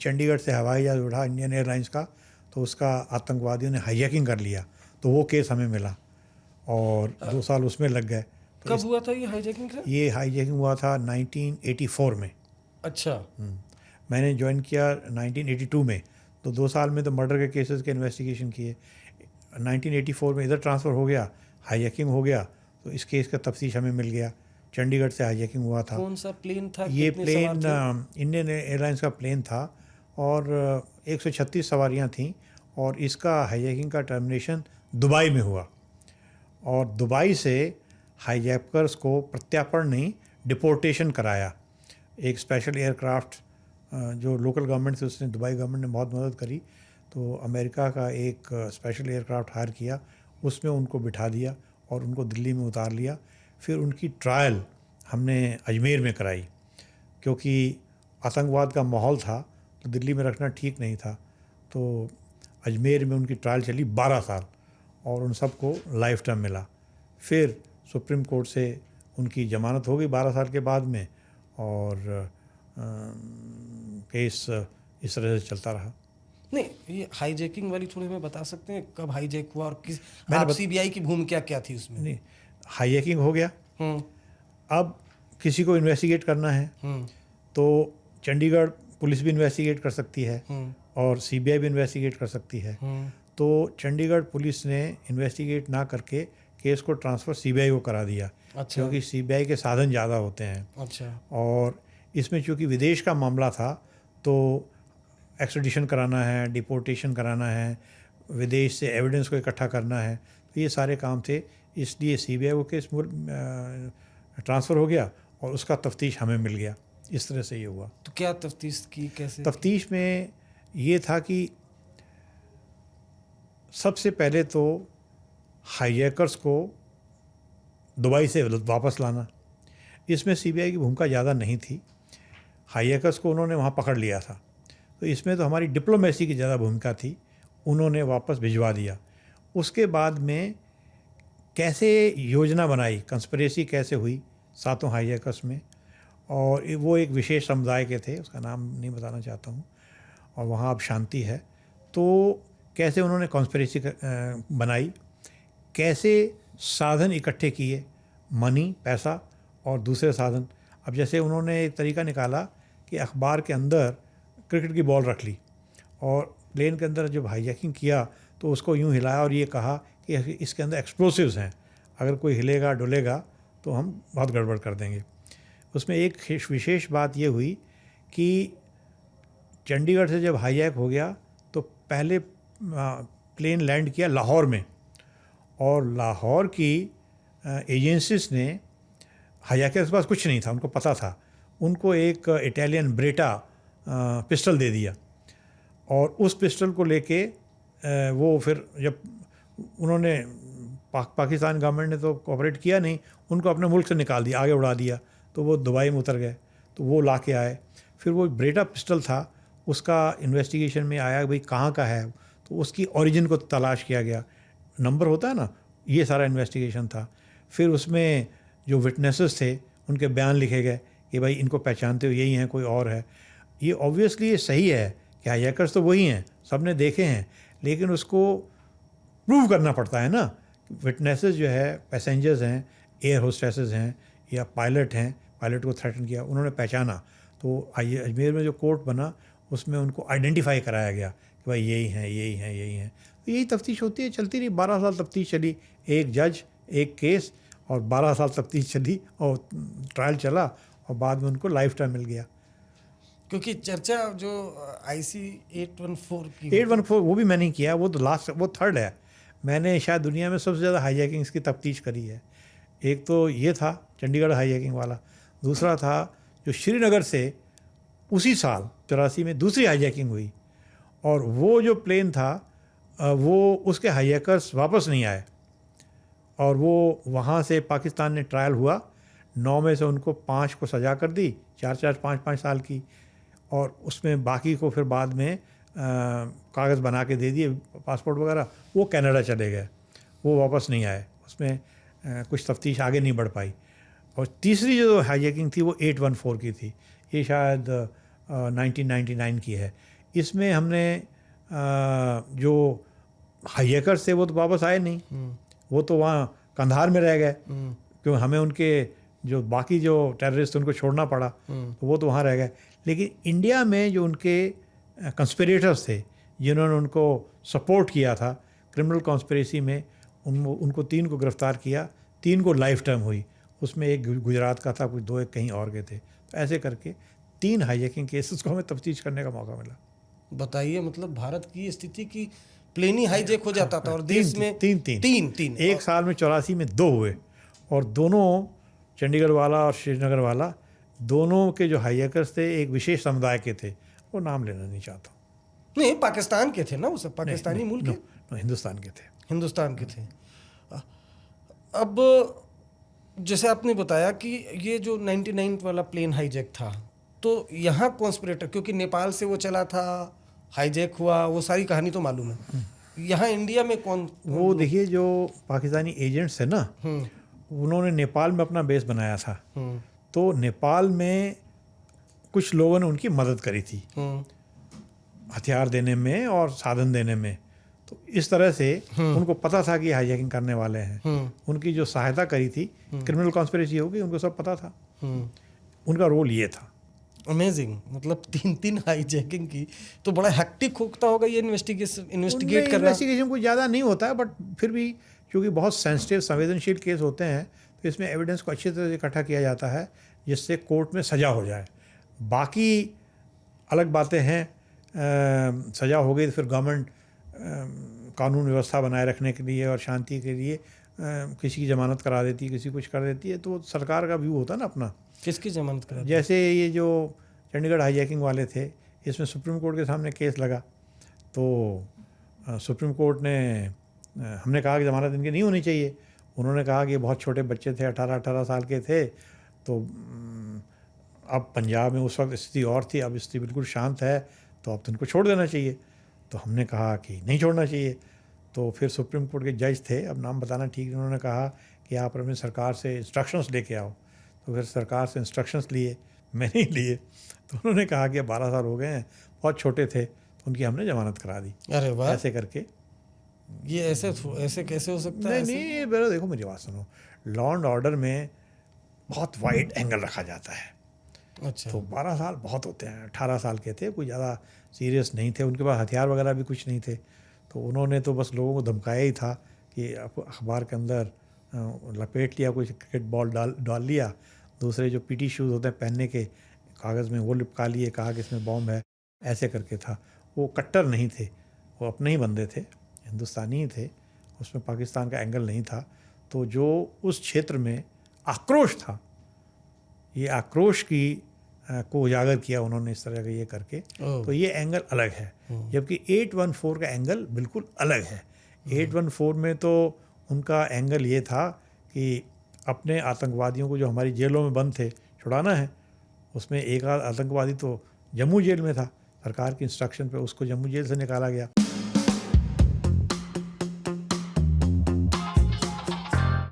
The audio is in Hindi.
चंडीगढ़ से हवाई जहाज़ उड़ा इंडियन एयरलाइंस का, तो उसका आतंकवादियों ने हाईजैकिंग कर लिया, तो वो केस हमें मिला और 2 साल उसमें लग गए। तो कब हुआ था ये हाईजैकिंग सर? ये हाईजैकिंग हुआ था 1984 में। अच्छा। मैंने ज्वाइन किया 1982 में, तो 2 साल में तो मर्डर के केसेस के इन्वेस्टिगेशन किए। 1984 में इधर ट्रांसफ़र हो गया, हाईजैकिंग हो गया, तो इस केस का तफ्तीश हमें मिल गया। चंडीगढ़ से हाईजैकिंग हुआ था। कौन सा प्लेन था? ये कितने प्लेन सवार थे? इंडियन एयरलाइंस का प्लेन था और 136 सवारियां थीं और इसका हाईजैकिंग का टर्मिनेशन दुबई में हुआ और दुबई से हाईजैकर्स को प्रत्यार्पण नहीं, डिपोर्टेशन कराया। एक स्पेशल एयरक्राफ्ट जो लोकल गवर्नमेंट से, उसने दुबई गवर्नमेंट ने बहुत मदद करी, तो अमेरिका का एक स्पेशल एयरक्राफ्ट हायर किया, उसमें उनको बिठा दिया और उनको दिल्ली में उतार लिया। फिर उनकी ट्रायल हमने अजमेर में कराई, क्योंकि आतंकवाद का माहौल था तो दिल्ली में रखना ठीक नहीं था, तो अजमेर में उनकी ट्रायल चली 12 साल और उन सबको लाइफ टाइम मिला। फिर सुप्रीम कोर्ट से उनकी जमानत हो गई 12 साल के बाद में और केस इस तरह से चलता रहा। नहीं, ये हाईजैकिंग वाली थोड़ी हमें बता सकते हैं, कब हाईजैक हुआ और किस मैंने सीबीआई की भूमिका क्या थी उसमें? नहीं, हाईजैकिंग हो गया, हम्म अब किसी को इन्वेस्टिगेट करना है हम्म तो चंडीगढ़ पुलिस भी इन्वेस्टिगेट कर सकती है हम्म और सीबीआई भी इन्वेस्टिगेट कर सकती है। हम्म तो चंडीगढ़ पुलिस ने इन्वेस्टिगेट ना करके केस को ट्रांसफ़र सीबीआई को करा दिया। अच्छा। क्योंकि सीबीआई के साधन ज़्यादा होते हैं। अच्छा। और इसमें चूँकि विदेश का मामला था तो एक्स्ट्रेडिशन कराना है, डिपोर्टेशन कराना है, विदेश से एविडेंस को इकट्ठा करना है, तो ये सारे काम थे। इसलिए सीबीआई को केस ट्रांसफ़र हो गया और उसका तफ्तीश हमें मिल गया। इस तरह से ये हुआ। तो क्या तफ्तीश की, कैसे? तफ्तीश में ये था कि सबसे पहले तो हाईजैकर्स को दुबई से वापस लाना, इसमें सीबीआई की भूमिका ज़्यादा नहीं थी। हाईजैकर्स को उन्होंने वहाँ पकड़ लिया था, तो इसमें तो हमारी डिप्लोमेसी की ज़्यादा भूमिका थी, उन्होंने वापस भिजवा दिया। उसके बाद में कैसे योजना बनाई, कंस्पिरेसी कैसे हुई सातों हाईजैकर्स में, और वो एक विशेष समुदाय के थे, उसका नाम नहीं बताना चाहता हूँ, और वहाँ अब शांति है। तो कैसे उन्होंने कॉन्स्पिरेसी बनाई, कैसे साधन इकट्ठे किए, मनी, पैसा और दूसरे साधन। अब जैसे उन्होंने एक तरीका निकाला कि अखबार के अंदर क्रिकेट की बॉल रख ली और प्लेन के अंदर जब हाईजैकिंग किया तो उसको यूँ हिलाया और ये कहा कि इसके अंदर एक्सप्लोसिव्स हैं, अगर कोई हिलेगा डुलेगा तो हम बहुत गड़बड़ कर देंगे। उसमें एक विशेष बात ये हुई कि चंडीगढ़ से जब हाईजैक हो गया तो पहले प्लेन लैंड किया लाहौर में, और लाहौर की एजेंसीज ने, हाईजैकर्स के पास कुछ नहीं था, उनको पता था, उनको एक इटालियन ब्रेटा पिस्टल दे दिया और उस पिस्टल को लेके वो फिर जब उन्होंने पाकिस्तान गवर्नमेंट ने तो कोऑपरेट किया नहीं, उनको अपने मुल्क से निकाल दिया, आगे उड़ा दिया, तो वो दुबई में उतर गए, तो वो ला के आए। फिर वो ब्रेटा पिस्टल था, उसका इन्वेस्टिगेशन में आया भाई कहाँ का है, तो उसकी ओरिजिन को तलाश किया गया, नंबर होता है ना, ये सारा इन्वेस्टिगेशन था। फिर उसमें जो विटनेसेस थे उनके बयान लिखे गए कि भाई इनको पहचानते हो, यही हैं, कोई और है। ये ऑब्वियसली ये सही है कि हाईजैकर्स तो वही हैं, सब ने देखे हैं, लेकिन उसको प्रूव करना पड़ता है ना। विटनेसेस जो है पैसेंजर्स हैं, एयर होस्टेसेस हैं या पायलट हैं, पायलट को थ्रेटन किया, उन्होंने पहचाना, तो अजमेर में जो कोर्ट बना उसमें उनको आइडेंटिफाई कराया गया कि भाई यही हैं, यही हैं, यही हैं। तो यही तफ्तीश होती है, चलती रही, 12 साल तफ्तीश चली, एक जज, एक केस, और 12 साल तफ्तीश चली और ट्रायल चला और बाद में उनको लाइफ टाइम मिल गया। क्योंकि चर्चा जो IC 814 की 814 वो भी मैंने किया, वो तो लास्ट, वो थर्ड है। मैंने शायद दुनिया में सबसे ज़्यादा हाईजैकिंग्स की तफ्तीश करी है। एक तो ये था चंडीगढ़ हाईजैकिंग वाला, दूसरा था जो श्रीनगर से उसी साल 84 में दूसरी हाईजैकिंग हुई, और वो जो प्लेन था वो उसके हाईजैकर्स वापस नहीं आए, और वो वहाँ से पाकिस्तान ने ट्रायल हुआ, 9 में से उनको 5 को सज़ा कर दी, 4-4, 5-5 साल की, और उसमें बाकी को फिर बाद में कागज़ बना के दे दिए, पासपोर्ट वगैरह, वो कनाडा चले गए, वो वापस नहीं आए, उसमें कुछ तफ्तीश आगे नहीं बढ़ पाई। और तीसरी जो हाईजैकिंग थी वो 814 की थी, ये शायद 1999 की है। इसमें हमने जो हाईजैकर्स थे वो तो वापस आए नहीं, वो तो वहाँ कंधार में रह गए, क्यों हमें उनके जो बाकी जो टेररिस्ट उनको छोड़ना पड़ा, तो वो तो वहाँ रह गए। लेकिन इंडिया में जो उनके कंस्पिरेटर्स थे जिन्होंने उनको सपोर्ट किया था क्रिमिनल कॉन्स्पिरेसी में, उनको 3 को गिरफ्तार किया, 3 को लाइफ टर्म हुई। उसमें एक गुजरात का था, कुछ 2 एक कहीं और के थे। तो ऐसे करके 3 हाईजैकिंग केसेस को हमें तफ्तीश करने का मौका मिला। बताइए, मतलब भारत की स्थिति की प्लेन ही हाईजैक हो जाता था और देश में तीन एक साल में 84 में 2 हुए, और दोनों चंडीगढ़ वाला और श्रीनगर वाला, दोनों के जो हाईजैकर्स थे एक विशेष समुदाय के थे, वो नाम लेना नहीं चाहता। नहीं, पाकिस्तान के थे ना, वो सब पाकिस्तानी मूल के, हिंदुस्तान के थे। हिंदुस्तान के थे। अब जैसे आपने बताया कि ये जो 99 वाला प्लेन हाईजैक था, तो यहाँ कॉन्स्पिरेटर, क्योंकि नेपाल से वो चला था, हाईजैक हुआ, वो सारी कहानी तो मालूम है। यहाँ इंडिया में कौन वो देखिए, जो पाकिस्तानी एजेंट्स है ना, उन्होंने नेपाल में अपना बेस बनाया था, तो नेपाल में कुछ लोगों ने उनकी मदद करी थी हथियार देने में और साधन देने में। तो इस तरह से उनको पता था कि हाईजैकिंग करने वाले हैं, उनकी जो सहायता करी थी, क्रिमिनल कॉन्स्पिरेसी होगी, उनको सब पता था। उनका रोल ये था। अमेजिंग, मतलब 3 हाईजैकिंग की, तो बड़ा हेक्टिक होता होगा ये इन्वेस्टिगेट करना। इन्वेस्टिगेशन कुछ ज़्यादा नहीं होता है, बट फिर भी क्योंकि बहुत सेंसिटिव संवेदनशील केस होते हैं, तो इसमें एविडेंस को अच्छी तरह से इकट्ठा किया जाता है जिससे कोर्ट में सज़ा हो जाए। बाकी अलग बातें हैं, सज़ा हो गई तो फिर गवर्नमेंट कानून व्यवस्था बनाए रखने के लिए और शांति के लिए किसी की ज़मानत करा देती है, किसी कुछ कर देती है, तो सरकार का व्यू होता है ना अपना। किसकी जमानत करा? जैसे ये जो चंडीगढ़ हाईजैकिंग वाले थे, इसमें सुप्रीम कोर्ट के सामने केस लगा, तो सुप्रीम कोर्ट ने, हमने कहा कि ज़मानत इनकी नहीं होनी चाहिए। उन्होंने कहा कि बहुत छोटे बच्चे थे, 18 साल के थे, तो अब पंजाब में उस वक्त स्थिति और थी, अब स्थिति बिल्कुल शांत है, तो अब तो इनको छोड़ देना चाहिए। तो हमने कहा कि नहीं छोड़ना चाहिए। तो फिर सुप्रीम कोर्ट के जज थे, अब नाम बताना ठीक नहीं, उन्होंने कहा कि आप अपनी सरकार से इंस्ट्रक्शंस लेके आओ। तो फिर सरकार से इंस्ट्रक्शंस लिए, मैंने ही लिए। तो उन्होंने कहा कि 12 साल हो गए हैं, बहुत छोटे थे, तो उनकी हमने जमानत करा दी। अरे वाह, ऐसे करके। ये ऐसे कैसे हो सकता है? नहीं, मेरा देखो, मेरी बात सुनो, लॉ एंड ऑर्डर में बहुत वाइड एंगल रखा जाता है। अच्छा, तो 12 साल बहुत होते हैं। 18 साल के थे, कोई ज़्यादा सीरियस नहीं थे, उनके पास हथियार वगैरह भी कुछ नहीं थे। तो उन्होंने तो बस लोगों को धमकाया ही था कि अखबार के अंदर लपेट लिया, कोई क्रिकेट बॉल डाल लिया, दूसरे जो पीटी शूज़ होते हैं पहनने के, कागज़ में वो लिपका लिए, कहा कि इसमें बॉम्ब है, ऐसे करके था। वो कट्टर नहीं थे, वो अपने ही बंदे थे, हिंदुस्तानी ही थे, उसमें पाकिस्तान का एंगल नहीं था। तो जो उस क्षेत्र में आक्रोश था, ये आक्रोश को उजागर किया उन्होंने इस तरह का ये करके। तो ये एंगल अलग है, जबकि 814 का एंगल बिल्कुल अलग है। 814 में तो उनका एंगल ये था कि अपने आतंकवादियों को जो हमारी जेलों में बंद थे छुड़ाना है। उसमें एक आतंकवादी तो जम्मू जेल में था, सरकार की इंस्ट्रक्शन पे उसको जम्मू जेल से निकाला गया।